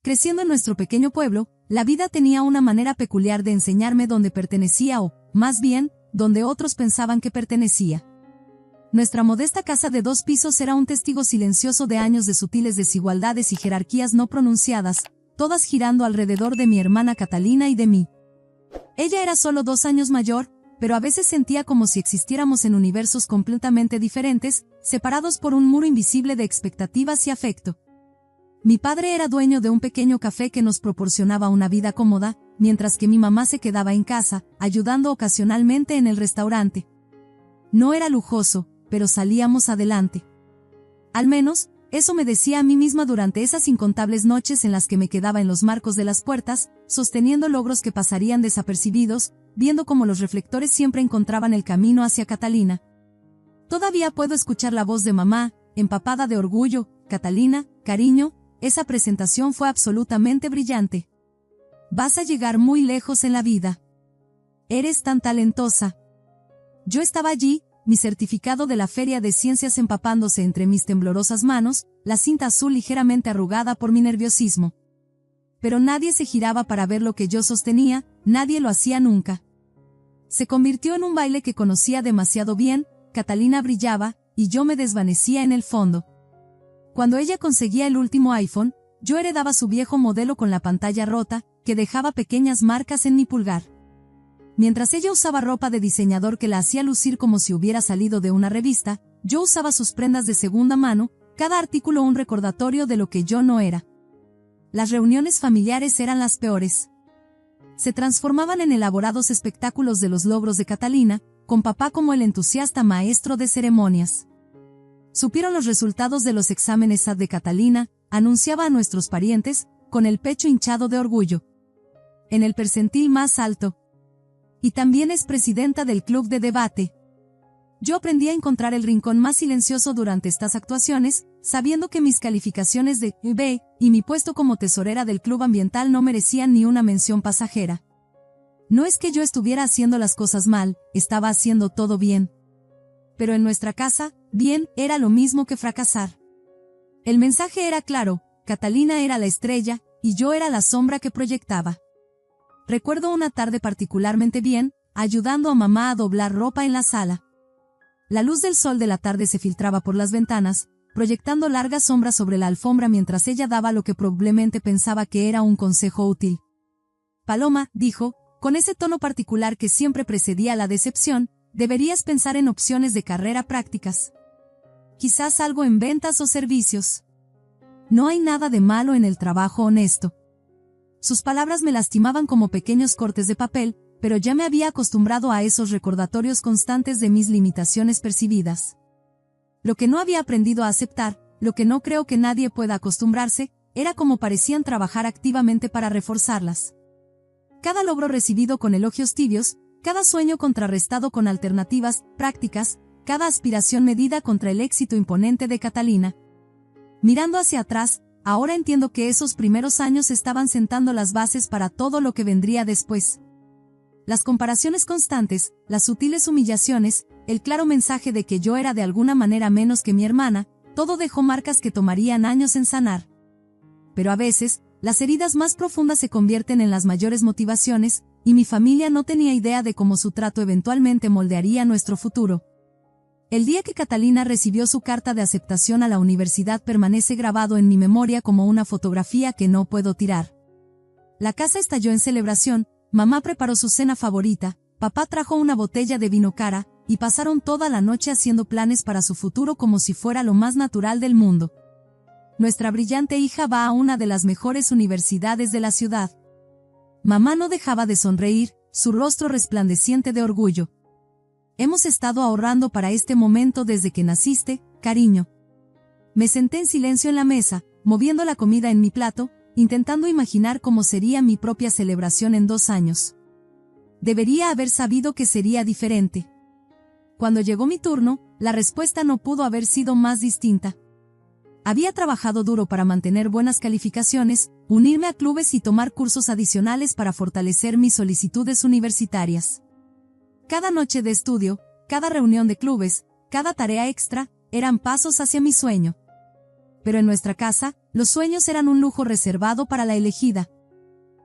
Creciendo en nuestro pequeño pueblo, la vida tenía una manera peculiar de enseñarme dónde pertenecía o, más bien, donde otros pensaban que pertenecía. Nuestra modesta casa de 2 pisos era un testigo silencioso de años de sutiles desigualdades y jerarquías no pronunciadas, todas girando alrededor de mi hermana Catalina y de mí. Ella era solo 2 años mayor, pero a veces sentía como si existiéramos en universos completamente diferentes, separados por un muro invisible de expectativas y afecto. Mi padre era dueño de un pequeño café que nos proporcionaba una vida cómoda, mientras que mi mamá se quedaba en casa, ayudando ocasionalmente en el restaurante. No era lujoso, pero salíamos adelante. Al menos, eso me decía a mí misma durante esas incontables noches en las que me quedaba en los marcos de las puertas, sosteniendo logros que pasarían desapercibidos, viendo cómo los reflectores siempre encontraban el camino hacia Catalina. Todavía puedo escuchar la voz de mamá, empapada de orgullo: Catalina, cariño, esa presentación fue absolutamente brillante. Vas a llegar muy lejos en la vida. Eres tan talentosa. Yo estaba allí, mi certificado de la Feria de Ciencias empapándose entre mis temblorosas manos, la cinta azul ligeramente arrugada por mi nerviosismo. Pero nadie se giraba para ver lo que yo sostenía, nadie lo hacía nunca. Se convirtió en un baile que conocía demasiado bien. Catalina brillaba, y yo me desvanecía en el fondo. Cuando ella conseguía el último iPhone, yo heredaba su viejo modelo con la pantalla rota, que dejaba pequeñas marcas en mi pulgar. Mientras ella usaba ropa de diseñador que la hacía lucir como si hubiera salido de una revista, yo usaba sus prendas de segunda mano, cada artículo un recordatorio de lo que yo no era. Las reuniones familiares eran las peores. Se transformaban en elaborados espectáculos de los logros de Catalina, con papá como el entusiasta maestro de ceremonias. Supieron los resultados de los exámenes SAT de Catalina, anunciaba a nuestros parientes, con el pecho hinchado de orgullo. En el percentil más alto. Y también es presidenta del club de debate. Yo aprendí a encontrar el rincón más silencioso durante estas actuaciones, sabiendo que mis calificaciones de B y mi puesto como tesorera del club ambiental no merecían ni una mención pasajera. No es que yo estuviera haciendo las cosas mal, estaba haciendo todo bien. Pero en nuestra casa, bien era lo mismo que fracasar. El mensaje era claro: Catalina era la estrella, y yo era la sombra que proyectaba. Recuerdo una tarde particularmente bien, ayudando a mamá a doblar ropa en la sala. La luz del sol de la tarde se filtraba por las ventanas, proyectando largas sombras sobre la alfombra mientras ella daba lo que probablemente pensaba que era un consejo útil. Paloma, dijo, con ese tono particular que siempre precedía a la decepción, deberías pensar en opciones de carrera prácticas. Quizás algo en ventas o servicios. No hay nada de malo en el trabajo honesto. Sus palabras me lastimaban como pequeños cortes de papel, pero ya me había acostumbrado a esos recordatorios constantes de mis limitaciones percibidas. Lo que no había aprendido a aceptar, lo que no creo que nadie pueda acostumbrarse, era cómo parecían trabajar activamente para reforzarlas. Cada logro recibido con elogios tibios, cada sueño contrarrestado con alternativas prácticas, cada aspiración medida contra el éxito imponente de Catalina. Mirando hacia atrás, ahora entiendo que esos primeros años estaban sentando las bases para todo lo que vendría después. Las comparaciones constantes, las sutiles humillaciones, el claro mensaje de que yo era de alguna manera menos que mi hermana, todo dejó marcas que tomarían años en sanar. Pero a veces, las heridas más profundas se convierten en las mayores motivaciones, y mi familia no tenía idea de cómo su trato eventualmente moldearía nuestro futuro. El día que Catalina recibió su carta de aceptación a la universidad permanece grabado en mi memoria como una fotografía que no puedo tirar. La casa estalló en celebración, mamá preparó su cena favorita, papá trajo una botella de vino cara, y pasaron toda la noche haciendo planes para su futuro como si fuera lo más natural del mundo. Nuestra brillante hija va a una de las mejores universidades de la ciudad. Mamá no dejaba de sonreír, su rostro resplandeciente de orgullo. Hemos estado ahorrando para este momento desde que naciste, cariño. Me senté en silencio en la mesa, moviendo la comida en mi plato, intentando imaginar cómo sería mi propia celebración en 2 años. Debería haber sabido que sería diferente. Cuando llegó mi turno, la respuesta no pudo haber sido más distinta. Había trabajado duro para mantener buenas calificaciones, unirme a clubes y tomar cursos adicionales para fortalecer mis solicitudes universitarias. Cada noche de estudio, cada reunión de clubes, cada tarea extra, eran pasos hacia mi sueño. Pero en nuestra casa, los sueños eran un lujo reservado para la elegida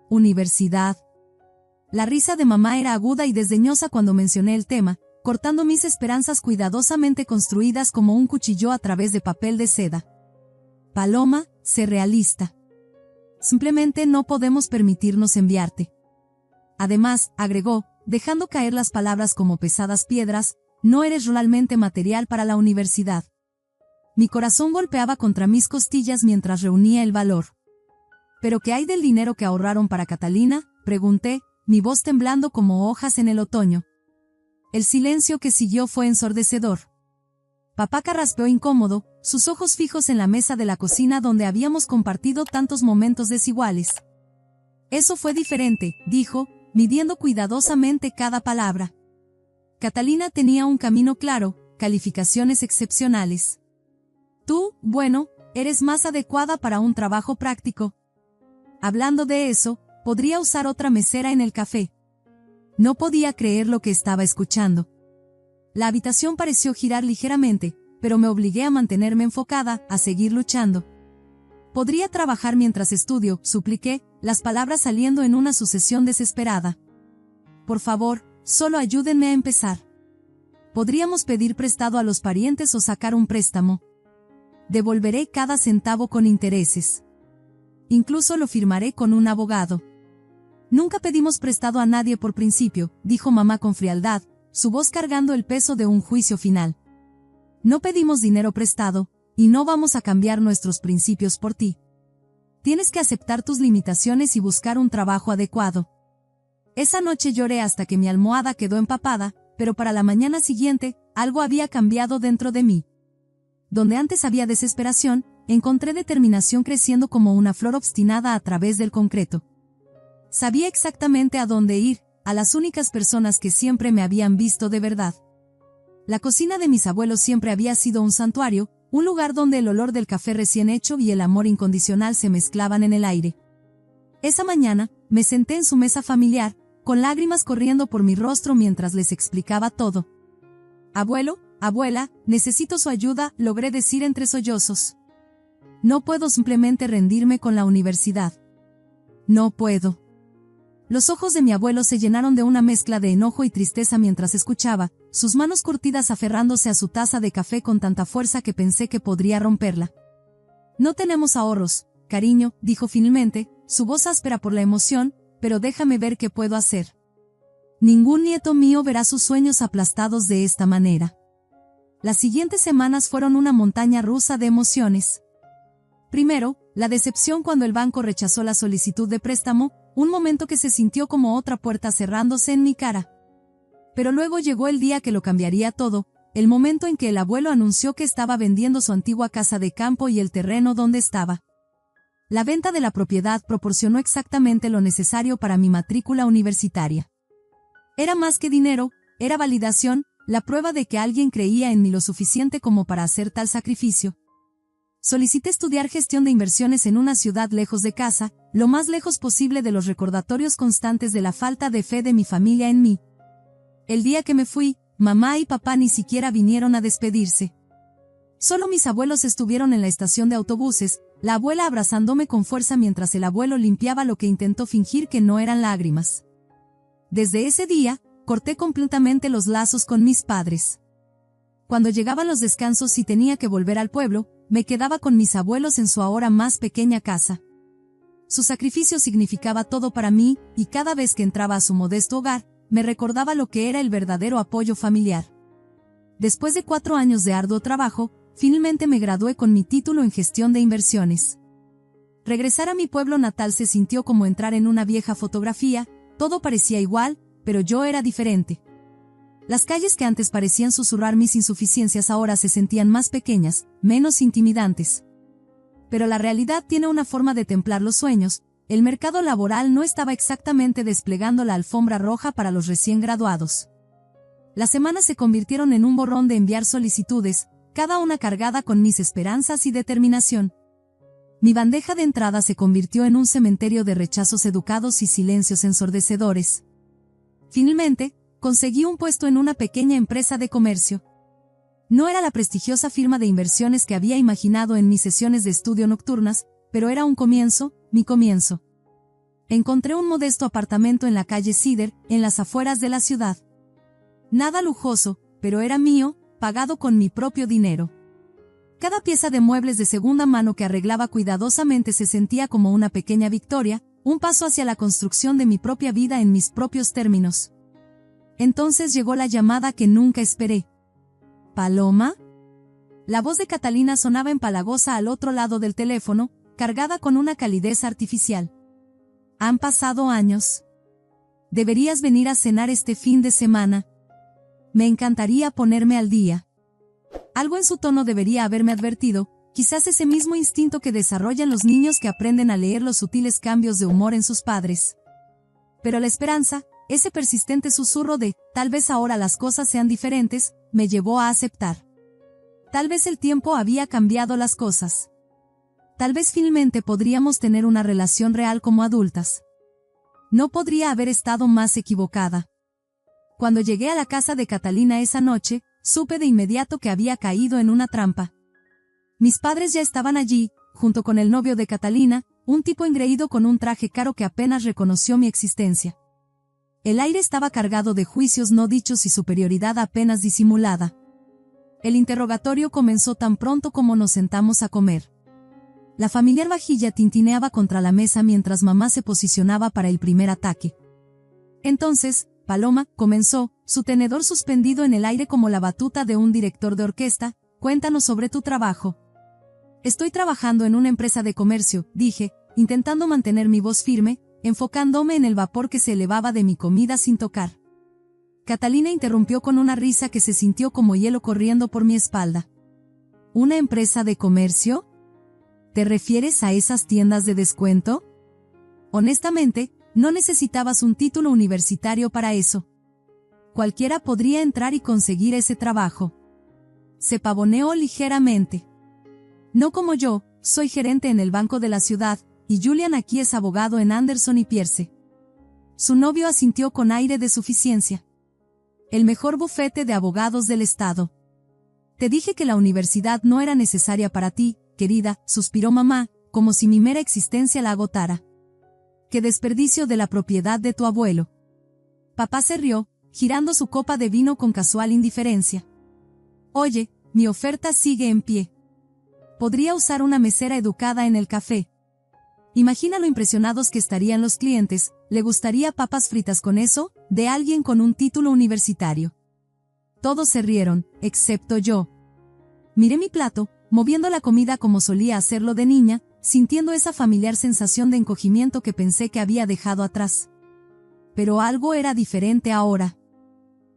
universidad. La risa de mamá era aguda y desdeñosa cuando mencioné el tema, cortando mis esperanzas cuidadosamente construidas como un cuchillo a través de papel de seda. Paloma, sé realista. Simplemente no podemos permitirnos enviarte. Además, agregó, dejando caer las palabras como pesadas piedras, no eres realmente material para la universidad. Mi corazón golpeaba contra mis costillas mientras reunía el valor. ¿Pero qué hay del dinero que ahorraron para Catalina?, pregunté, mi voz temblando como hojas en el otoño. El silencio que siguió fue ensordecedor. Papá carraspeó incómodo, sus ojos fijos en la mesa de la cocina donde habíamos compartido tantos momentos desiguales. Eso fue diferente, dijo, midiendo cuidadosamente cada palabra. Catalina tenía un camino claro, calificaciones excepcionales. Tú, bueno, eres más adecuada para un trabajo práctico. Hablando de eso, podría usar otra mesera en el café. No podía creer lo que estaba escuchando. La habitación pareció girar ligeramente, pero me obligué a mantenerme enfocada, a seguir luchando. Podría trabajar mientras estudio, supliqué, las palabras saliendo en una sucesión desesperada. Por favor, solo ayúdenme a empezar. Podríamos pedir prestado a los parientes o sacar un préstamo. Devolveré cada centavo con intereses. Incluso lo firmaré con un abogado. Nunca pedimos prestado a nadie por principio, dijo mamá con frialdad, su voz cargando el peso de un juicio final. No pedimos dinero prestado, y no vamos a cambiar nuestros principios por ti. Tienes que aceptar tus limitaciones y buscar un trabajo adecuado. Esa noche lloré hasta que mi almohada quedó empapada, pero para la mañana siguiente, algo había cambiado dentro de mí. Donde antes había desesperación, encontré determinación creciendo como una flor obstinada a través del concreto. Sabía exactamente a dónde ir, a las únicas personas que siempre me habían visto de verdad. La cocina de mis abuelos siempre había sido un santuario, un lugar donde el olor del café recién hecho y el amor incondicional se mezclaban en el aire. Esa mañana, me senté en su mesa familiar, con lágrimas corriendo por mi rostro mientras les explicaba todo. Abuelo, abuela, necesito su ayuda, logré decir entre sollozos. No puedo simplemente rendirme con la universidad. No puedo. Los ojos de mi abuelo se llenaron de una mezcla de enojo y tristeza mientras escuchaba, sus manos curtidas aferrándose a su taza de café con tanta fuerza que pensé que podría romperla. No tenemos ahorros, cariño, dijo finalmente, su voz áspera por la emoción, pero déjame ver qué puedo hacer. Ningún nieto mío verá sus sueños aplastados de esta manera. Las siguientes semanas fueron una montaña rusa de emociones. Primero, la decepción cuando el banco rechazó la solicitud de préstamo, un momento que se sintió como otra puerta cerrándose en mi cara. Pero luego llegó el día que lo cambiaría todo, el momento en que el abuelo anunció que estaba vendiendo su antigua casa de campo y el terreno donde estaba. La venta de la propiedad proporcionó exactamente lo necesario para mi matrícula universitaria. Era más que dinero, era validación, la prueba de que alguien creía en mí lo suficiente como para hacer tal sacrificio. Solicité estudiar gestión de inversiones en una ciudad lejos de casa, lo más lejos posible de los recordatorios constantes de la falta de fe de mi familia en mí. El día que me fui, mamá y papá ni siquiera vinieron a despedirse. Solo mis abuelos estuvieron en la estación de autobuses, la abuela abrazándome con fuerza mientras el abuelo limpiaba lo que intentó fingir que no eran lágrimas. Desde ese día, corté completamente los lazos con mis padres. Cuando llegaban los descansos y tenía que volver al pueblo, me quedaba con mis abuelos en su ahora más pequeña casa. Su sacrificio significaba todo para mí, y cada vez que entraba a su modesto hogar, me recordaba lo que era el verdadero apoyo familiar. Después de 4 años de arduo trabajo, finalmente me gradué con mi título en gestión de inversiones. Regresar a mi pueblo natal se sintió como entrar en una vieja fotografía, todo parecía igual, pero yo era diferente. Las calles que antes parecían susurrar mis insuficiencias ahora se sentían más pequeñas, menos intimidantes. Pero la realidad tiene una forma de templar los sueños, el mercado laboral no estaba exactamente desplegando la alfombra roja para los recién graduados. Las semanas se convirtieron en un borrón de enviar solicitudes, cada una cargada con mis esperanzas y determinación. Mi bandeja de entrada se convirtió en un cementerio de rechazos educados y silencios ensordecedores. Finalmente, conseguí un puesto en una pequeña empresa de comercio. No era la prestigiosa firma de inversiones que había imaginado en mis sesiones de estudio nocturnas, pero era un comienzo, mi comienzo. Encontré un modesto apartamento en la calle Cedar, en las afueras de la ciudad. Nada lujoso, pero era mío, pagado con mi propio dinero. Cada pieza de muebles de segunda mano que arreglaba cuidadosamente se sentía como una pequeña victoria, un paso hacia la construcción de mi propia vida en mis propios términos. Entonces llegó la llamada que nunca esperé. ¿Paloma? La voz de Catalina sonaba empalagosa al otro lado del teléfono, cargada con una calidez artificial. Han pasado años. Deberías venir a cenar este fin de semana. Me encantaría ponerme al día. Algo en su tono debería haberme advertido, quizás ese mismo instinto que desarrollan los niños que aprenden a leer los sutiles cambios de humor en sus padres. Pero la esperanza, ese persistente susurro de, tal vez ahora las cosas sean diferentes, me llevó a aceptar. Tal vez el tiempo había cambiado las cosas. Tal vez finalmente podríamos tener una relación real como adultas. No podría haber estado más equivocada. Cuando llegué a la casa de Catalina esa noche, supe de inmediato que había caído en una trampa. Mis padres ya estaban allí, junto con el novio de Catalina, un tipo engreído con un traje caro que apenas reconoció mi existencia. El aire estaba cargado de juicios no dichos y superioridad apenas disimulada. El interrogatorio comenzó tan pronto como nos sentamos a comer. La familiar vajilla tintineaba contra la mesa mientras mamá se posicionaba para el primer ataque. Entonces, Paloma, comenzó, su tenedor suspendido en el aire como la batuta de un director de orquesta, cuéntanos sobre tu trabajo. Estoy trabajando en una empresa de comercio, dije, intentando mantener mi voz firme, enfocándome en el vapor que se elevaba de mi comida sin tocar. Catalina interrumpió con una risa que se sintió como hielo corriendo por mi espalda. ¿Una empresa de comercio? ¿Te refieres a esas tiendas de descuento? Honestamente, no necesitabas un título universitario para eso. Cualquiera podría entrar y conseguir ese trabajo. Se pavoneó ligeramente. No como yo, soy gerente en el banco de la ciudad, y Julian aquí es abogado en Anderson y Pierce. Su novio asintió con aire de suficiencia. El mejor bufete de abogados del estado. Te dije que la universidad no era necesaria para ti, querida, suspiró mamá, como si mi mera existencia la agotara. ¡Qué desperdicio de la propiedad de tu abuelo! Papá se rió, girando su copa de vino con casual indiferencia. Oye, mi oferta sigue en pie. Podría usar una mesera educada en el café. Imagina lo impresionados que estarían los clientes, ¿le gustaría papas fritas con eso? De alguien con un título universitario. Todos se rieron, excepto yo. Miré mi plato, moviendo la comida como solía hacerlo de niña, sintiendo esa familiar sensación de encogimiento que pensé que había dejado atrás. Pero algo era diferente ahora.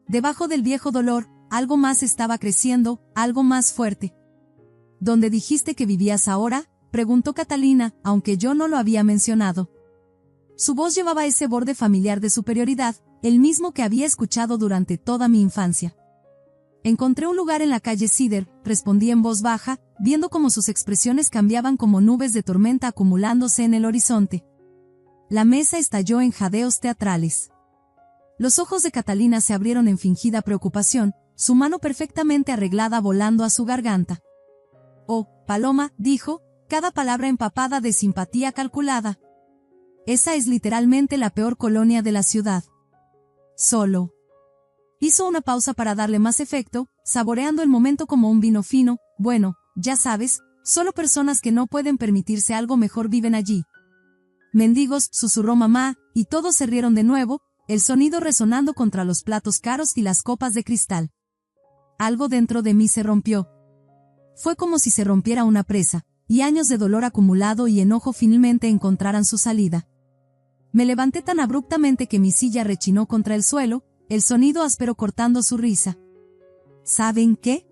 Debajo del viejo dolor, algo más estaba creciendo, algo más fuerte. ¿Dónde dijiste que vivías ahora?, preguntó Catalina, aunque yo no lo había mencionado. Su voz llevaba ese borde familiar de superioridad, el mismo que había escuchado durante toda mi infancia. Encontré un lugar en la calle Cedar, respondí en voz baja, viendo cómo sus expresiones cambiaban como nubes de tormenta acumulándose en el horizonte. La mesa estalló en jadeos teatrales. Los ojos de Catalina se abrieron en fingida preocupación, su mano perfectamente arreglada volando a su garganta. Oh, Paloma, dijo, cada palabra empapada de simpatía calculada. Esa es literalmente la peor colonia de la ciudad. Solo. Hizo una pausa para darle más efecto, saboreando el momento como un vino fino. Bueno, ya sabes, solo personas que no pueden permitirse algo mejor viven allí. Mendigos, susurró mamá, y todos se rieron de nuevo, el sonido resonando contra los platos caros y las copas de cristal. Algo dentro de mí se rompió. Fue como si se rompiera una presa, y años de dolor acumulado y enojo finalmente encontraran su salida. Me levanté tan abruptamente que mi silla rechinó contra el suelo, el sonido áspero cortando su risa. ¿Saben qué?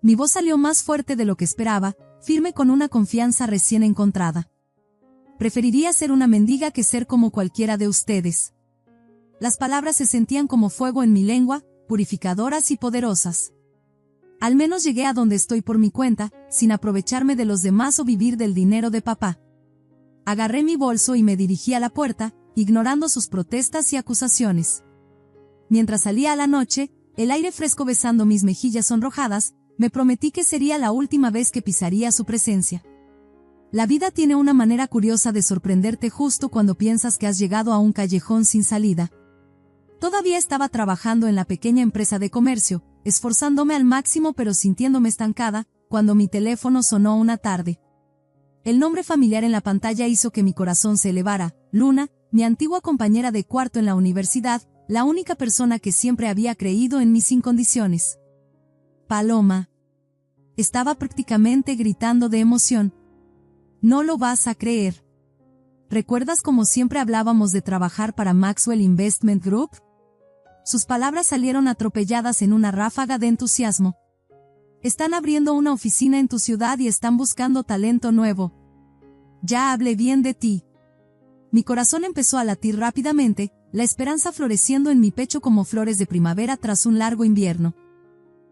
Mi voz salió más fuerte de lo que esperaba, firme con una confianza recién encontrada. Preferiría ser una mendiga que ser como cualquiera de ustedes. Las palabras se sentían como fuego en mi lengua, purificadoras y poderosas. Al menos llegué a donde estoy por mi cuenta, sin aprovecharme de los demás o vivir del dinero de papá. Agarré mi bolso y me dirigí a la puerta, ignorando sus protestas y acusaciones. Mientras salía a la noche, el aire fresco besando mis mejillas sonrojadas, me prometí que sería la última vez que pisaría su presencia. La vida tiene una manera curiosa de sorprenderte justo cuando piensas que has llegado a un callejón sin salida. Todavía estaba trabajando en la pequeña empresa de comercio, esforzándome al máximo pero sintiéndome estancada, cuando mi teléfono sonó una tarde. El nombre familiar en la pantalla hizo que mi corazón se elevara. Luna, mi antigua compañera de cuarto en la universidad, la única persona que siempre había creído en mí sin condiciones. Paloma. Estaba prácticamente gritando de emoción. No lo vas a creer. ¿Recuerdas cómo siempre hablábamos de trabajar para Maxwell Investment Group? Sus palabras salieron atropelladas en una ráfaga de entusiasmo. Están abriendo una oficina en tu ciudad y están buscando talento nuevo. Ya hablé bien de ti. Mi corazón empezó a latir rápidamente, la esperanza floreciendo en mi pecho como flores de primavera tras un largo invierno.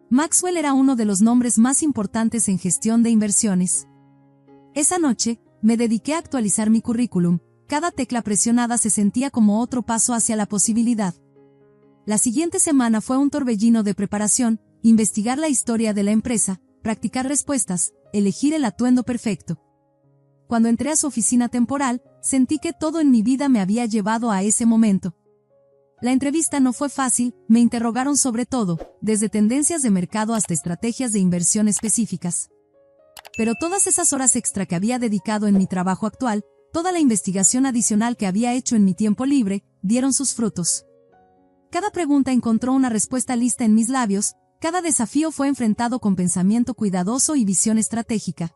Maxwell era uno de los nombres más importantes en gestión de inversiones. Esa noche, me dediqué a actualizar mi currículum. Cada tecla presionada se sentía como otro paso hacia la posibilidad. La siguiente semana fue un torbellino de preparación, investigar la historia de la empresa, practicar respuestas, elegir el atuendo perfecto. Cuando entré a su oficina temporal, sentí que todo en mi vida me había llevado a ese momento. La entrevista no fue fácil, me interrogaron sobre todo, desde tendencias de mercado hasta estrategias de inversión específicas. Pero todas esas horas extra que había dedicado en mi trabajo actual, toda la investigación adicional que había hecho en mi tiempo libre, dieron sus frutos. Cada pregunta encontró una respuesta lista en mis labios, cada desafío fue enfrentado con pensamiento cuidadoso y visión estratégica.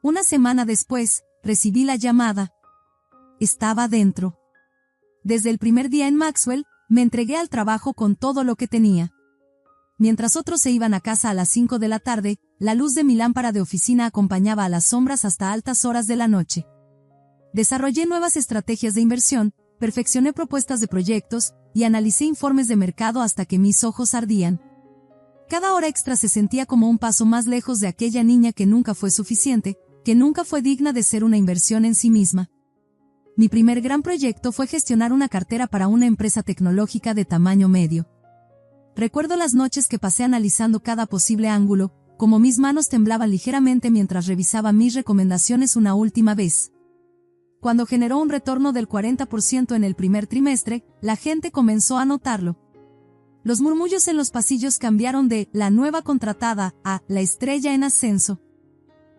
Una semana después, recibí la llamada. Estaba dentro. Desde el primer día en Maxwell, me entregué al trabajo con todo lo que tenía. Mientras otros se iban a casa a las 5 de la tarde, la luz de mi lámpara de oficina acompañaba a las sombras hasta altas horas de la noche. Desarrollé nuevas estrategias de inversión, perfeccioné propuestas de proyectos, y analicé informes de mercado hasta que mis ojos ardían. Cada hora extra se sentía como un paso más lejos de aquella niña que nunca fue suficiente, que nunca fue digna de ser una inversión en sí misma. Mi primer gran proyecto fue gestionar una cartera para una empresa tecnológica de tamaño medio. Recuerdo las noches que pasé analizando cada posible ángulo, como mis manos temblaban ligeramente mientras revisaba mis recomendaciones una última vez. Cuando generó un retorno del 40% en el primer trimestre, la gente comenzó a notarlo. Los murmullos en los pasillos cambiaron de «la nueva contratada» a «la estrella en ascenso».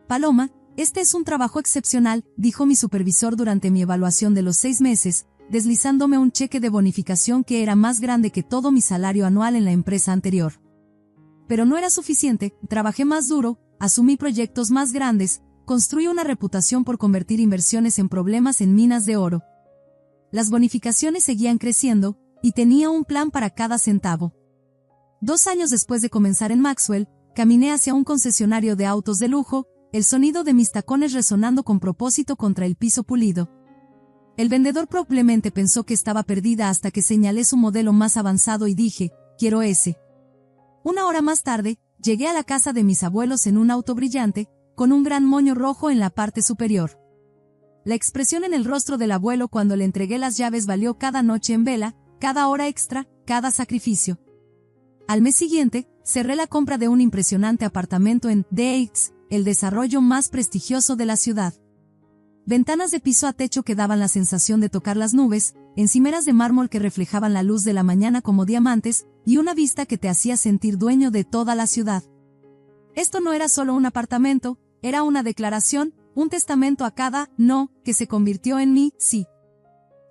Paloma, este es un trabajo excepcional, dijo mi supervisor durante mi evaluación de los 6 meses, deslizándome un cheque de bonificación que era más grande que todo mi salario anual en la empresa anterior. Pero no era suficiente, trabajé más duro, asumí proyectos más grandes, construí una reputación por convertir inversiones en problemas en minas de oro. Las bonificaciones seguían creciendo, y tenía un plan para cada centavo. 2 años después de comenzar en Maxwell, caminé hacia un concesionario de autos de lujo, el sonido de mis tacones resonando con propósito contra el piso pulido. El vendedor probablemente pensó que estaba perdida hasta que señalé su modelo más avanzado y dije, quiero ese. 1 hora más tarde, llegué a la casa de mis abuelos en un auto brillante, con un gran moño rojo en la parte superior. La expresión en el rostro del abuelo cuando le entregué las llaves valió cada noche en vela, cada hora extra, cada sacrificio. Al mes siguiente, cerré la compra de un impresionante apartamento en The Heights, el desarrollo más prestigioso de la ciudad. Ventanas de piso a techo que daban la sensación de tocar las nubes, encimeras de mármol que reflejaban la luz de la mañana como diamantes, y una vista que te hacía sentir dueño de toda la ciudad. Esto no era solo un apartamento, era una declaración, un testamento a cada no que se convirtió en mi sí.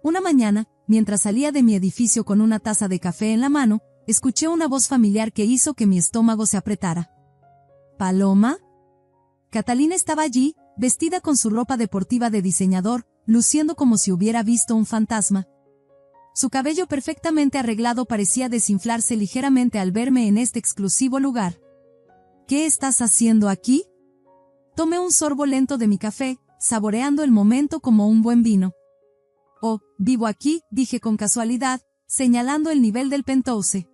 Una mañana, mientras salía de mi edificio con una taza de café en la mano, escuché una voz familiar que hizo que mi estómago se apretara. ¿Paloma? Catalina estaba allí, vestida con su ropa deportiva de diseñador, luciendo como si hubiera visto un fantasma. Su cabello perfectamente arreglado parecía desinflarse ligeramente al verme en este exclusivo lugar. ¿Qué estás haciendo aquí? Tomé un sorbo lento de mi café, saboreando el momento como un buen vino. Oh, vivo aquí, dije con casualidad, señalando el nivel del penthouse.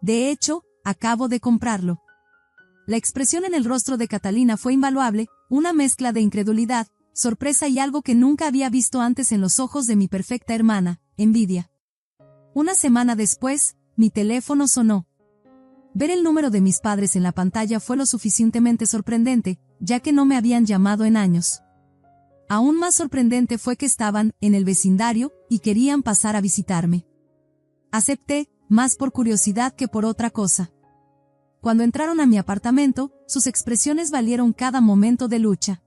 De hecho, acabo de comprarlo. La expresión en el rostro de Catalina fue invaluable, una mezcla de incredulidad, sorpresa y algo que nunca había visto antes en los ojos de mi perfecta hermana, envidia. 1 semana después, mi teléfono sonó. Ver el número de mis padres en la pantalla fue lo suficientemente sorprendente, ya que no me habían llamado en años. Aún más sorprendente fue que estaban en el vecindario y querían pasar a visitarme. Acepté, más por curiosidad que por otra cosa. Cuando entraron a mi apartamento, sus expresiones valieron cada momento de lucha.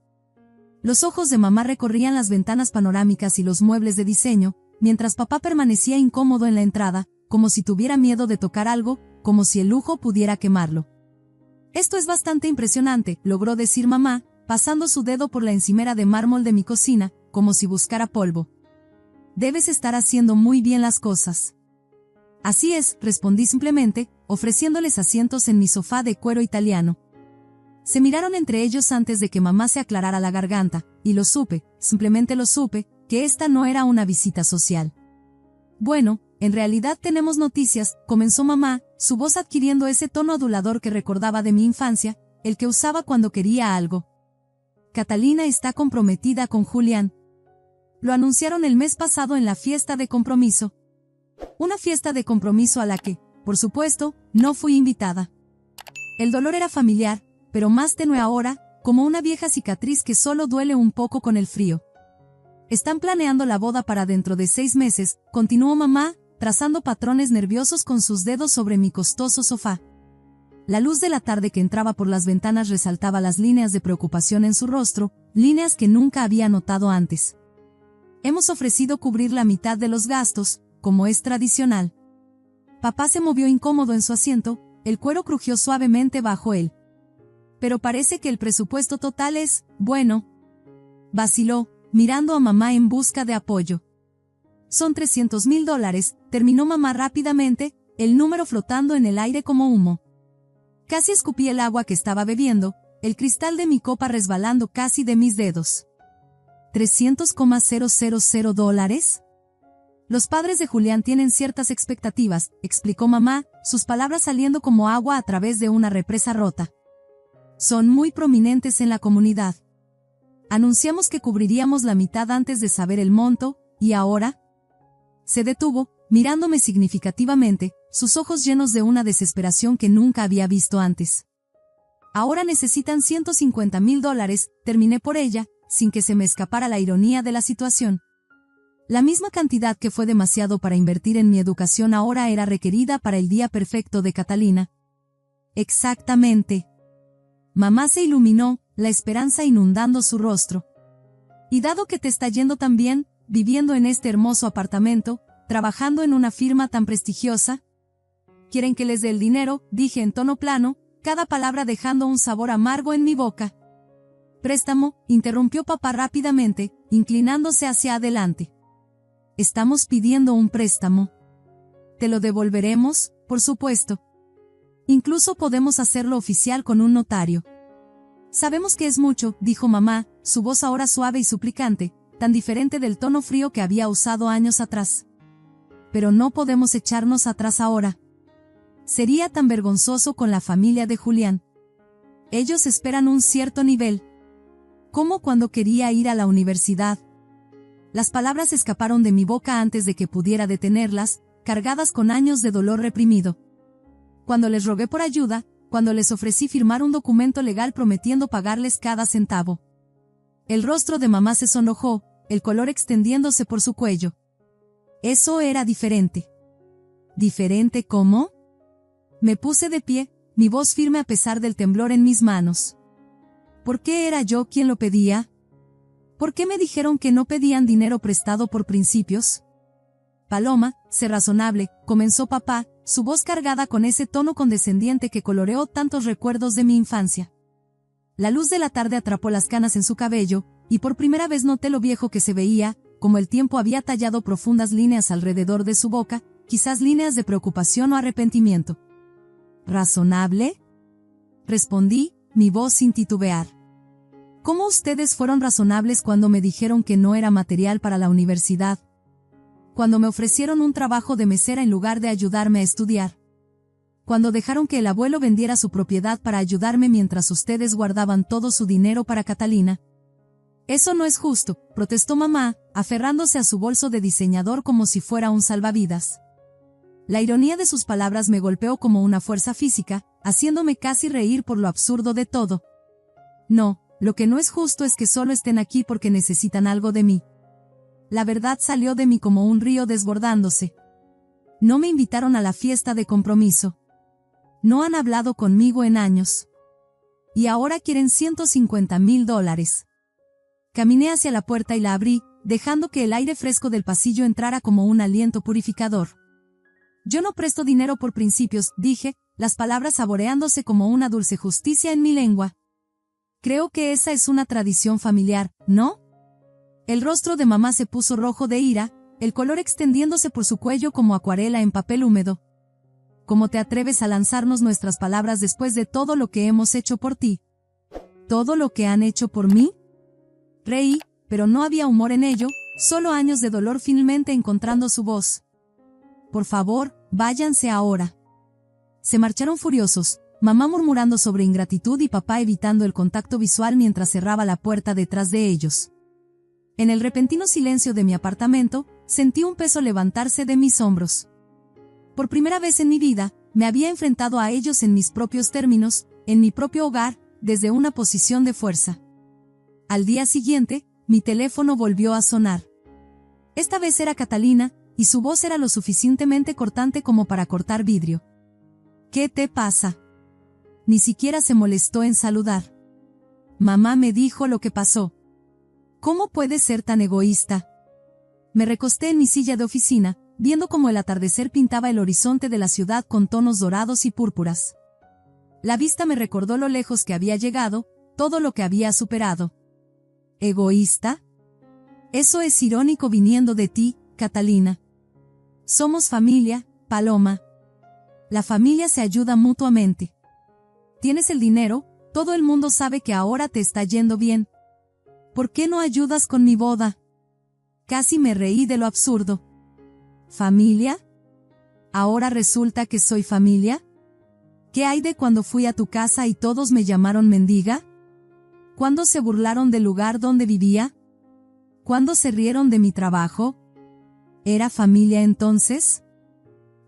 Los ojos de mamá recorrían las ventanas panorámicas y los muebles de diseño, mientras papá permanecía incómodo en la entrada, como si tuviera miedo de tocar algo, como si el lujo pudiera quemarlo. Esto es bastante impresionante, logró decir mamá, pasando su dedo por la encimera de mármol de mi cocina, como si buscara polvo. Debes estar haciendo muy bien las cosas. Así es, respondí simplemente, ofreciéndoles asientos en mi sofá de cuero italiano. Se miraron entre ellos antes de que mamá se aclarara la garganta, y lo supe, simplemente lo supe, que esta no era una visita social. Bueno, en realidad tenemos noticias, comenzó mamá, su voz adquiriendo ese tono adulador que recordaba de mi infancia, el que usaba cuando quería algo. Catalina está comprometida con Julián. Lo anunciaron el mes pasado en la fiesta de compromiso. Una fiesta de compromiso a la que, por supuesto, no fui invitada. El dolor era familiar, pero más tenue ahora, como una vieja cicatriz que solo duele un poco con el frío. Están planeando la boda para dentro de 6 meses, continuó mamá, trazando patrones nerviosos con sus dedos sobre mi costoso sofá. La luz de la tarde que entraba por las ventanas resaltaba las líneas de preocupación en su rostro, líneas que nunca había notado antes. Hemos ofrecido cubrir la mitad de los gastos, como es tradicional. Papá se movió incómodo en su asiento, el cuero crujió suavemente bajo él. Pero parece que el presupuesto total es, bueno. Vaciló, mirando a mamá en busca de apoyo. Son $300,000, terminó mamá rápidamente, el número flotando en el aire como humo. Casi escupí el agua que estaba bebiendo, el cristal de mi copa resbalando casi de mis dedos. $300,000. Los padres de Julián tienen ciertas expectativas, explicó mamá, sus palabras saliendo como agua a través de una represa rota. Son muy prominentes en la comunidad. Anunciamos que cubriríamos la mitad antes de saber el monto, ¿y ahora? Se detuvo, mirándome significativamente, sus ojos llenos de una desesperación que nunca había visto antes. Ahora necesitan $150,000, terminé por ella, sin que se me escapara la ironía de la situación. La misma cantidad que fue demasiado para invertir en mi educación ahora era requerida para el día perfecto de Catalina. Exactamente. Mamá se iluminó, la esperanza inundando su rostro. Y dado que te está yendo tan bien, viviendo en este hermoso apartamento, trabajando en una firma tan prestigiosa, ¿quieren que les dé el dinero?, dije en tono plano, cada palabra dejando un sabor amargo en mi boca. Préstamo, interrumpió papá rápidamente, inclinándose hacia adelante. Estamos pidiendo un préstamo. Te lo devolveremos, por supuesto. Incluso podemos hacerlo oficial con un notario. Sabemos que es mucho, dijo mamá, su voz ahora suave y suplicante, tan diferente del tono frío que había usado años atrás. Pero no podemos echarnos atrás ahora. Sería tan vergonzoso con la familia de Julián. Ellos esperan un cierto nivel. Como cuando quería ir a la universidad. Las palabras escaparon de mi boca antes de que pudiera detenerlas, cargadas con años de dolor reprimido. Cuando les rogué por ayuda, cuando les ofrecí firmar un documento legal prometiendo pagarles cada centavo. El rostro de mamá se sonrojó, el color extendiéndose por su cuello. Eso era diferente. ¿Diferente cómo? Me puse de pie, mi voz firme a pesar del temblor en mis manos. ¿Por qué era yo quien lo pedía? ¿Por qué me dijeron que no pedían dinero prestado por principios? Paloma, sé razonable, comenzó papá, su voz cargada con ese tono condescendiente que coloreó tantos recuerdos de mi infancia. La luz de la tarde atrapó las canas en su cabello, y por primera vez noté lo viejo que se veía, como el tiempo había tallado profundas líneas alrededor de su boca, quizás líneas de preocupación o arrepentimiento. ¿Razonable? Respondí, mi voz sin titubear. ¿Cómo ustedes fueron razonables cuando me dijeron que no era material para la universidad? Cuando me ofrecieron un trabajo de mesera en lugar de ayudarme a estudiar. Cuando dejaron que el abuelo vendiera su propiedad para ayudarme mientras ustedes guardaban todo su dinero para Catalina. Eso no es justo, protestó mamá, aferrándose a su bolso de diseñador como si fuera un salvavidas. La ironía de sus palabras me golpeó como una fuerza física, haciéndome casi reír por lo absurdo de todo. No, Lo que no es justo es que solo estén aquí porque necesitan algo de mí. La verdad salió de mí como un río desbordándose. No me invitaron a la fiesta de compromiso. No han hablado conmigo en años. Y ahora quieren $150,000. Caminé hacia la puerta y la abrí, dejando que el aire fresco del pasillo entrara como un aliento purificador. Yo no presto dinero por principios, dije, las palabras saboreándose como una dulce justicia en mi lengua. Creo que esa es una tradición familiar, ¿no? El rostro de mamá se puso rojo de ira, el color extendiéndose por su cuello como acuarela en papel húmedo. ¿Cómo te atreves a lanzarnos nuestras palabras después de todo lo que hemos hecho por ti? ¿Todo lo que han hecho por mí? Reí, pero no había humor en ello, solo años de dolor finalmente encontrando su voz. Por favor, váyanse ahora. Se marcharon furiosos, mamá murmurando sobre ingratitud y papá evitando el contacto visual mientras cerraba la puerta detrás de ellos. En el repentino silencio de mi apartamento, sentí un peso levantarse de mis hombros. Por primera vez en mi vida, me había enfrentado a ellos en mis propios términos, en mi propio hogar, desde una posición de fuerza. Al día siguiente, mi teléfono volvió a sonar. Esta vez era Catalina, y su voz era lo suficientemente cortante como para cortar vidrio. ¿Qué te pasa? Ni siquiera se molestó en saludar. Mamá me dijo lo que pasó. ¿Cómo puedes ser tan egoísta? Me recosté en mi silla de oficina, viendo cómo el atardecer pintaba el horizonte de la ciudad con tonos dorados y púrpuras. La vista me recordó lo lejos que había llegado, todo lo que había superado. ¿Egoísta? Eso es irónico viniendo de ti, Catalina. Somos familia, Paloma. La familia se ayuda mutuamente. Tienes el dinero, todo el mundo sabe que ahora te está yendo bien. ¿Por qué no ayudas con mi boda? Casi me reí de lo absurdo. ¿Familia? ¿Ahora resulta que soy familia? ¿Qué hay de cuando fui a tu casa y todos me llamaron mendiga? ¿Cuándo se burlaron del lugar donde vivía? ¿Cuándo se rieron de mi trabajo? ¿Era familia entonces?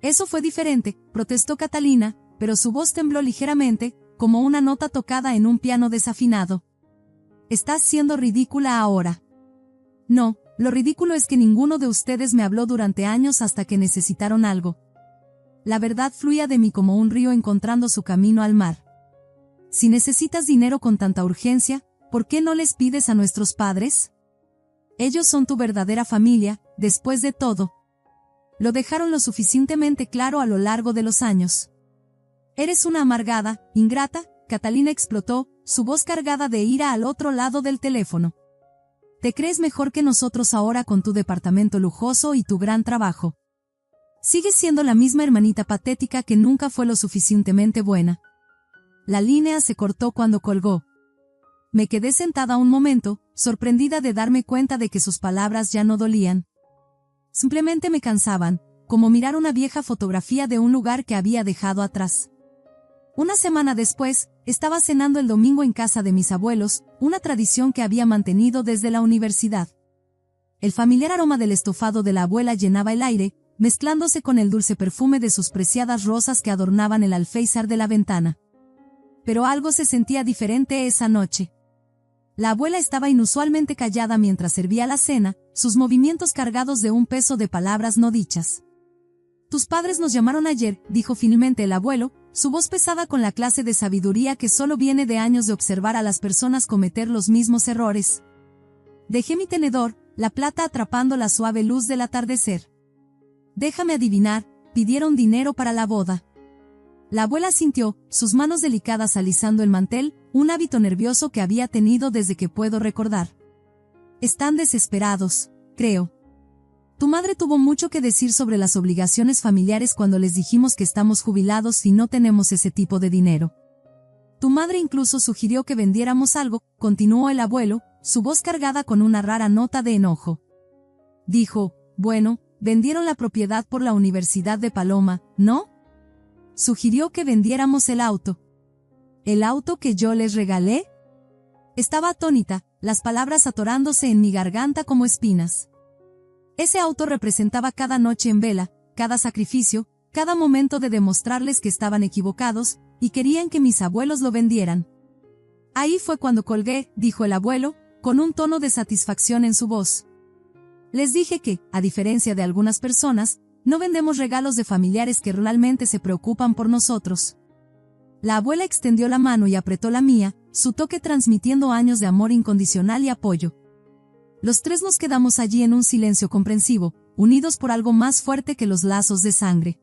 Eso fue diferente, protestó Catalina, pero su voz tembló ligeramente, como una nota tocada en un piano desafinado. Estás siendo ridícula ahora. No, lo ridículo es que ninguno de ustedes me habló durante años hasta que necesitaron algo. La verdad fluía de mí como un río encontrando su camino al mar. Si necesitas dinero con tanta urgencia, ¿por qué no les pides a nuestros padres? Ellos son tu verdadera familia, después de todo. Lo dejaron lo suficientemente claro a lo largo de los años. Eres una amargada, ingrata, Catalina explotó, su voz cargada de ira al otro lado del teléfono. Te crees mejor que nosotros ahora con tu departamento lujoso y tu gran trabajo. Sigues siendo la misma hermanita patética que nunca fue lo suficientemente buena. La línea se cortó cuando colgó. Me quedé sentada un momento, sorprendida de darme cuenta de que sus palabras ya no dolían. Simplemente me cansaban, como mirar una vieja fotografía de un lugar que había dejado atrás. Una semana después, estaba cenando el domingo en casa de mis abuelos, una tradición que había mantenido desde la universidad. El familiar aroma del estofado de la abuela llenaba el aire, mezclándose con el dulce perfume de sus preciadas rosas que adornaban el alféizar de la ventana. Pero algo se sentía diferente esa noche. La abuela estaba inusualmente callada mientras servía la cena, sus movimientos cargados de un peso de palabras no dichas. Tus padres nos llamaron ayer, dijo finalmente el abuelo, su voz pesada con la clase de sabiduría que solo viene de años de observar a las personas cometer los mismos errores. Dejé mi tenedor, la plata atrapando la suave luz del atardecer. Déjame adivinar, pidieron dinero para la boda. La abuela sintió, sus manos delicadas alisando el mantel, un hábito nervioso que había tenido desde que puedo recordar. Están desesperados, creo. Tu madre tuvo mucho que decir sobre las obligaciones familiares cuando les dijimos que estamos jubilados y no tenemos ese tipo de dinero. Tu madre incluso sugirió que vendiéramos algo, continuó el abuelo, su voz cargada con una rara nota de enojo. Dijo, bueno, vendieron la propiedad por la Universidad de Paloma, ¿no? Sugirió que vendiéramos el auto. ¿El auto que yo les regalé? Estaba atónita, las palabras atorándose en mi garganta como espinas. Ese auto representaba cada noche en vela, cada sacrificio, cada momento de demostrarles que estaban equivocados, y querían que mis abuelos lo vendieran. Ahí fue cuando colgué, dijo el abuelo, con un tono de satisfacción en su voz. Les dije que, a diferencia de algunas personas, no vendemos regalos de familiares que realmente se preocupan por nosotros. La abuela extendió la mano y apretó la mía, su toque transmitiendo años de amor incondicional y apoyo. Los tres nos quedamos allí en un silencio comprensivo, unidos por algo más fuerte que los lazos de sangre.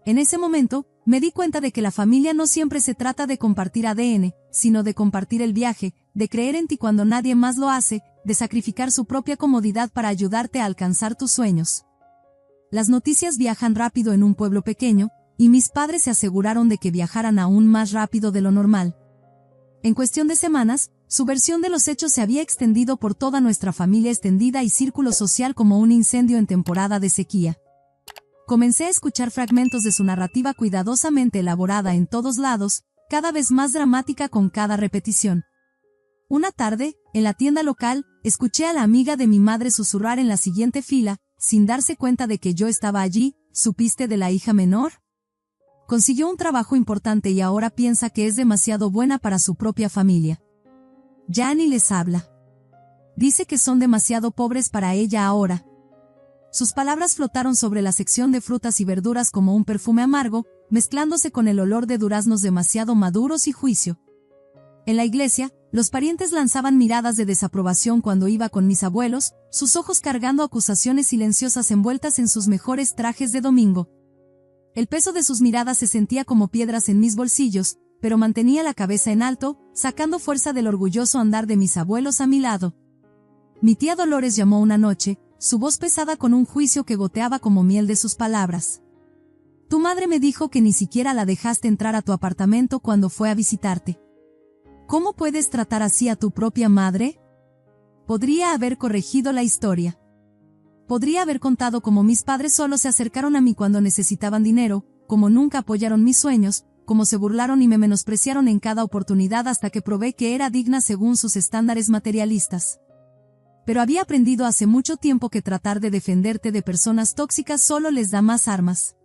En ese momento, me di cuenta de que la familia no siempre se trata de compartir ADN, sino de compartir el viaje, de creer en ti cuando nadie más lo hace, de sacrificar su propia comodidad para ayudarte a alcanzar tus sueños. Las noticias viajan rápido en un pueblo pequeño, y mis padres se aseguraron de que viajaran aún más rápido de lo normal. En cuestión de semanas, su versión de los hechos se había extendido por toda nuestra familia extendida y círculo social como un incendio en temporada de sequía. Comencé a escuchar fragmentos de su narrativa cuidadosamente elaborada en todos lados, cada vez más dramática con cada repetición. Una tarde, en la tienda local, escuché a la amiga de mi madre susurrar en la siguiente fila, sin darse cuenta de que yo estaba allí. ¿Supiste de la hija menor? Consiguió un trabajo importante y ahora piensa que es demasiado buena para su propia familia. Ya ni les habla. Dice que son demasiado pobres para ella ahora. Sus palabras flotaron sobre la sección de frutas y verduras como un perfume amargo, mezclándose con el olor de duraznos demasiado maduros y juicio. En la iglesia, los parientes lanzaban miradas de desaprobación cuando iba con mis abuelos, sus ojos cargando acusaciones silenciosas envueltas en sus mejores trajes de domingo. El peso de sus miradas se sentía como piedras en mis bolsillos, pero mantenía la cabeza en alto, sacando fuerza del orgulloso andar de mis abuelos a mi lado. Mi tía Dolores llamó una noche, su voz pesada con un juicio que goteaba como miel de sus palabras. Tu madre me dijo que ni siquiera la dejaste entrar a tu apartamento cuando fue a visitarte. ¿Cómo puedes tratar así a tu propia madre? Podría haber corregido la historia. Podría haber contado cómo mis padres solo se acercaron a mí cuando necesitaban dinero, cómo nunca apoyaron mis sueños, cómo se burlaron y me menospreciaron en cada oportunidad hasta que probé que era digna según sus estándares materialistas. Pero había aprendido hace mucho tiempo que tratar de defenderte de personas tóxicas solo les da más armas.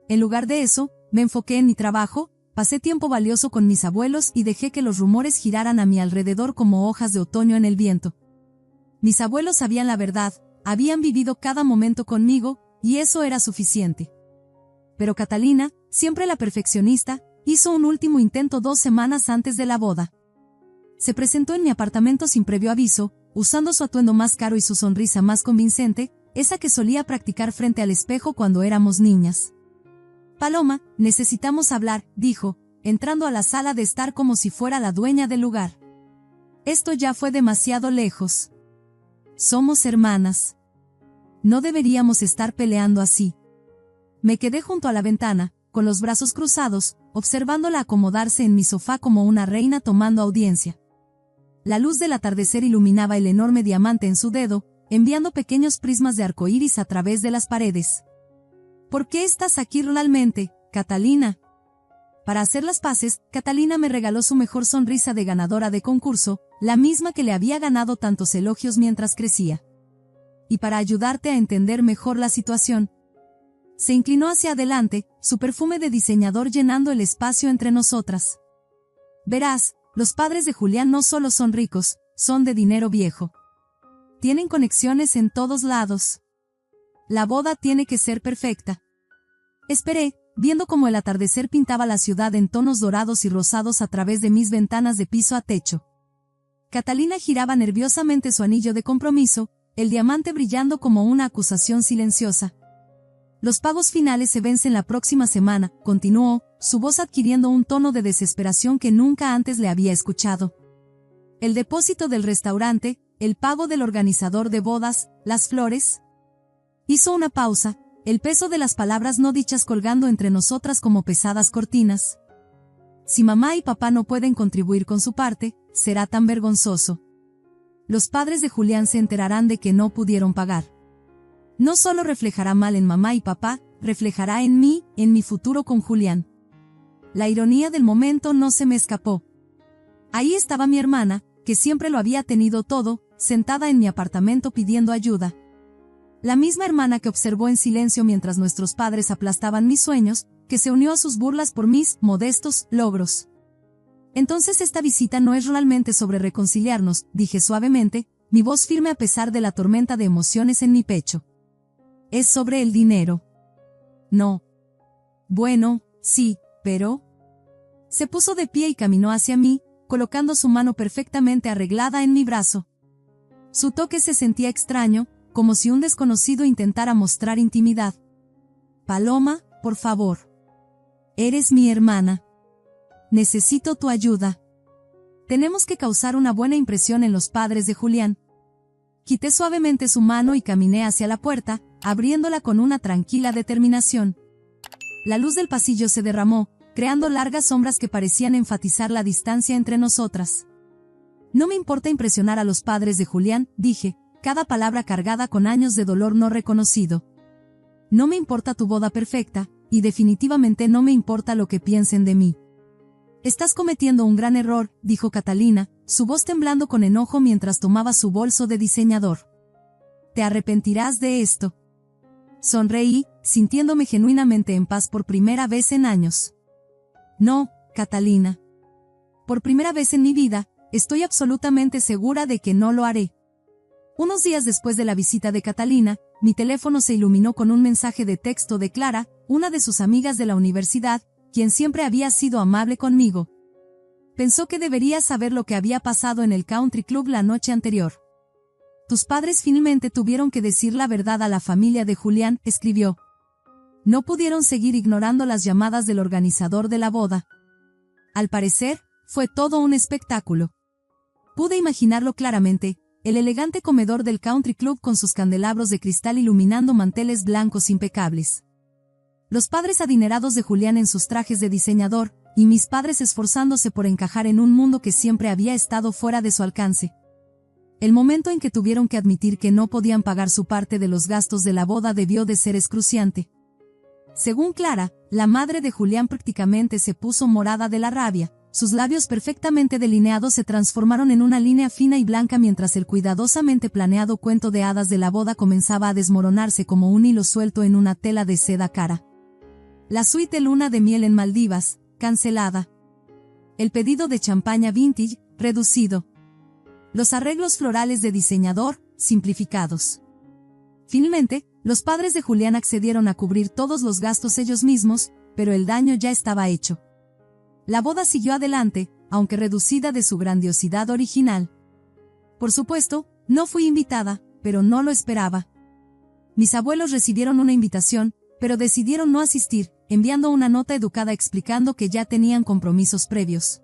En lugar de eso, me enfoqué en mi trabajo, pasé tiempo valioso con mis abuelos y dejé que los rumores giraran a mi alrededor como hojas de otoño en el viento. Mis abuelos sabían la verdad, habían vivido cada momento conmigo, y eso era suficiente. Pero Catalina, siempre la perfeccionista, hizo un último intento 2 semanas antes de la boda. Se presentó en mi apartamento sin previo aviso, usando su atuendo más caro y su sonrisa más convincente, esa que solía practicar frente al espejo cuando éramos niñas. Paloma, necesitamos hablar, dijo, entrando a la sala de estar como si fuera la dueña del lugar. Esto ya fue demasiado lejos. Somos hermanas. No deberíamos estar peleando así. Me quedé junto a la ventana, con los brazos cruzados, observándola acomodarse en mi sofá como una reina tomando audiencia. La luz del atardecer iluminaba el enorme diamante en su dedo, enviando pequeños prismas de arcoíris a través de las paredes. ¿Por qué estás aquí realmente, Catalina? Para hacer las paces, Catalina me regaló su mejor sonrisa de ganadora de concurso, la misma que le había ganado tantos elogios mientras crecía. Y para ayudarte a entender mejor la situación, se inclinó hacia adelante, su perfume de diseñador llenando el espacio entre nosotras. Verás, los padres de Julián no solo son ricos, son de dinero viejo. Tienen conexiones en todos lados. La boda tiene que ser perfecta. Esperé, viendo cómo el atardecer pintaba la ciudad en tonos dorados y rosados a través de mis ventanas de piso a techo. Catalina giraba nerviosamente su anillo de compromiso, el diamante brillando como una acusación silenciosa. Los pagos finales se vencen la próxima semana, continuó, su voz adquiriendo un tono de desesperación que nunca antes le había escuchado. El depósito del restaurante, el pago del organizador de bodas, las flores. Hizo una pausa, el peso de las palabras no dichas colgando entre nosotras como pesadas cortinas. Si mamá y papá no pueden contribuir con su parte, será tan vergonzoso. Los padres de Julián se enterarán de que no pudieron pagar. No solo reflejará mal en mamá y papá, reflejará en mí, en mi futuro con Julián. La ironía del momento no se me escapó. Ahí estaba mi hermana, que siempre lo había tenido todo, sentada en mi apartamento pidiendo ayuda. La misma hermana que observó en silencio mientras nuestros padres aplastaban mis sueños, que se unió a sus burlas por mis modestos logros. Entonces esta visita no es realmente sobre reconciliarnos, dije suavemente, mi voz firme a pesar de la tormenta de emociones en mi pecho. Es sobre el dinero. No. Bueno, sí, pero... Se puso de pie y caminó hacia mí, colocando su mano perfectamente arreglada en mi brazo. Su toque se sentía extraño, como si un desconocido intentara mostrar intimidad. Paloma, por favor. Eres mi hermana. Necesito tu ayuda. Tenemos que causar una buena impresión en los padres de Julián. Quité suavemente su mano y caminé hacia la puerta, abriéndola con una tranquila determinación. La luz del pasillo se derramó, creando largas sombras que parecían enfatizar la distancia entre nosotras. No me importa impresionar a los padres de Julián, dije, cada palabra cargada con años de dolor no reconocido. No me importa tu boda perfecta, y definitivamente no me importa lo que piensen de mí. Estás cometiendo un gran error, dijo Catalina, su voz temblando con enojo mientras tomaba su bolso de diseñador. Te arrepentirás de esto. Sonreí, sintiéndome genuinamente en paz por primera vez en años. No, Catalina. Por primera vez en mi vida, estoy absolutamente segura de que no lo haré. Unos días después de la visita de Catalina, mi teléfono se iluminó con un mensaje de texto de Clara, una de sus amigas de la universidad, quien siempre había sido amable conmigo. Pensó que debería saber lo que había pasado en el country club la noche anterior. Tus padres finalmente tuvieron que decir la verdad a la familia de Julián, escribió. No pudieron seguir ignorando las llamadas del organizador de la boda. Al parecer, fue todo un espectáculo. Pude imaginarlo claramente, el elegante comedor del country club con sus candelabros de cristal iluminando manteles blancos impecables. Los padres adinerados de Julián en sus trajes de diseñador, y mis padres esforzándose por encajar en un mundo que siempre había estado fuera de su alcance. El momento en que tuvieron que admitir que no podían pagar su parte de los gastos de la boda debió de ser excruciante. Según Clara, la madre de Julián prácticamente se puso morada de la rabia, sus labios perfectamente delineados se transformaron en una línea fina y blanca mientras el cuidadosamente planeado cuento de hadas de la boda comenzaba a desmoronarse como un hilo suelto en una tela de seda cara. La suite de luna de miel en Maldivas, cancelada. El pedido de champaña vintage, reducido. Los arreglos florales de diseñador, simplificados. Finalmente, los padres de Julián accedieron a cubrir todos los gastos ellos mismos, pero el daño ya estaba hecho. La boda siguió adelante, aunque reducida de su grandiosidad original. Por supuesto, no fui invitada, pero no lo esperaba. Mis abuelos recibieron una invitación, pero decidieron no asistir, enviando una nota educada explicando que ya tenían compromisos previos.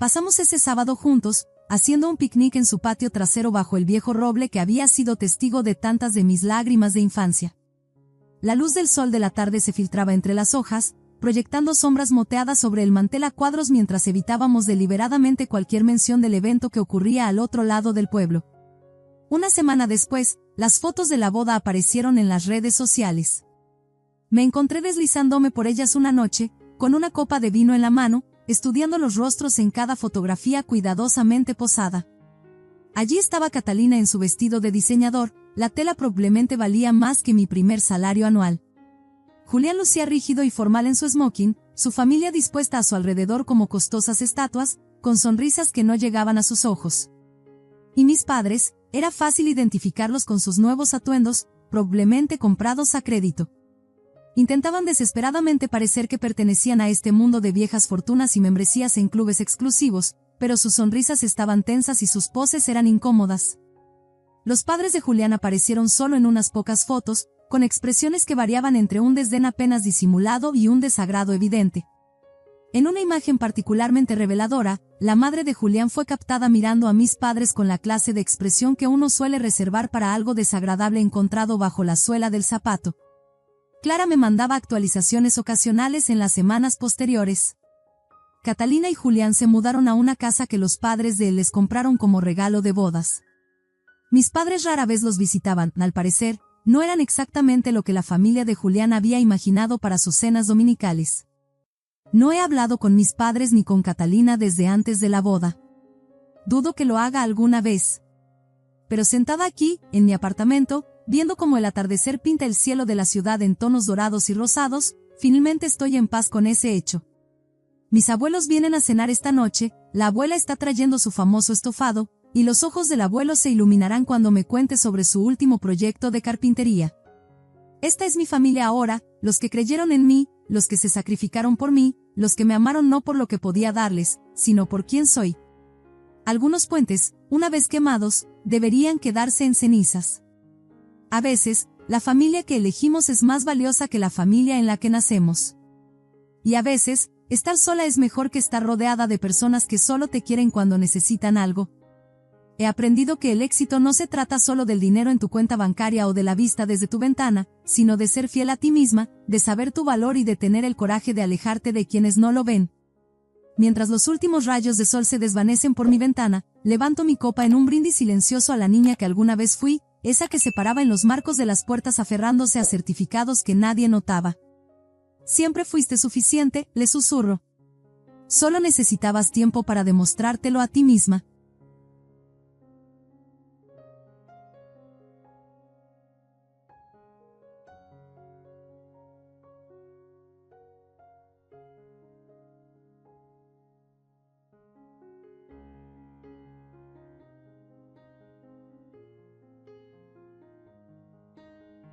Pasamos ese sábado juntos, haciendo un picnic en su patio trasero bajo el viejo roble que había sido testigo de tantas de mis lágrimas de infancia. La luz del sol de la tarde se filtraba entre las hojas, proyectando sombras moteadas sobre el mantel a cuadros mientras evitábamos deliberadamente cualquier mención del evento que ocurría al otro lado del pueblo. Una semana después, las fotos de la boda aparecieron en las redes sociales. Me encontré deslizándome por ellas una noche, con una copa de vino en la mano, estudiando los rostros en cada fotografía cuidadosamente posada. Allí estaba Catalina en su vestido de diseñador, la tela probablemente valía más que mi primer salario anual. Julián lucía rígido y formal en su smoking, su familia dispuesta a su alrededor como costosas estatuas, con sonrisas que no llegaban a sus ojos. Y mis padres, era fácil identificarlos con sus nuevos atuendos, probablemente comprados a crédito. Intentaban desesperadamente parecer que pertenecían a este mundo de viejas fortunas y membresías en clubes exclusivos, pero sus sonrisas estaban tensas y sus poses eran incómodas. Los padres de Julián aparecieron solo en unas pocas fotos, con expresiones que variaban entre un desdén apenas disimulado y un desagrado evidente. En una imagen particularmente reveladora, la madre de Julián fue captada mirando a mis padres con la clase de expresión que uno suele reservar para algo desagradable encontrado bajo la suela del zapato. Clara me mandaba actualizaciones ocasionales en las semanas posteriores. Catalina y Julián se mudaron a una casa que los padres de él les compraron como regalo de bodas. Mis padres rara vez los visitaban, al parecer, no eran exactamente lo que la familia de Julián había imaginado para sus cenas dominicales. No he hablado con mis padres ni con Catalina desde antes de la boda. Dudo que lo haga alguna vez. Pero sentada aquí, en mi apartamento, viendo cómo el atardecer pinta el cielo de la ciudad en tonos dorados y rosados, finalmente estoy en paz con ese hecho. Mis abuelos vienen a cenar esta noche, la abuela está trayendo su famoso estofado, y los ojos del abuelo se iluminarán cuando me cuente sobre su último proyecto de carpintería. Esta es mi familia ahora, los que creyeron en mí, los que se sacrificaron por mí, los que me amaron no por lo que podía darles, sino por quién soy. Algunos puentes, una vez quemados, deberían quedarse en cenizas. A veces, la familia que elegimos es más valiosa que la familia en la que nacemos. Y a veces, estar sola es mejor que estar rodeada de personas que solo te quieren cuando necesitan algo. He aprendido que el éxito no se trata solo del dinero en tu cuenta bancaria o de la vista desde tu ventana, sino de ser fiel a ti misma, de saber tu valor y de tener el coraje de alejarte de quienes no lo ven. Mientras los últimos rayos de sol se desvanecen por mi ventana, levanto mi copa en un brindis silencioso a la niña que alguna vez fui, esa que se paraba en los marcos de las puertas aferrándose a certificados que nadie notaba. Siempre fuiste suficiente, le susurro. Solo necesitabas tiempo para demostrártelo a ti misma.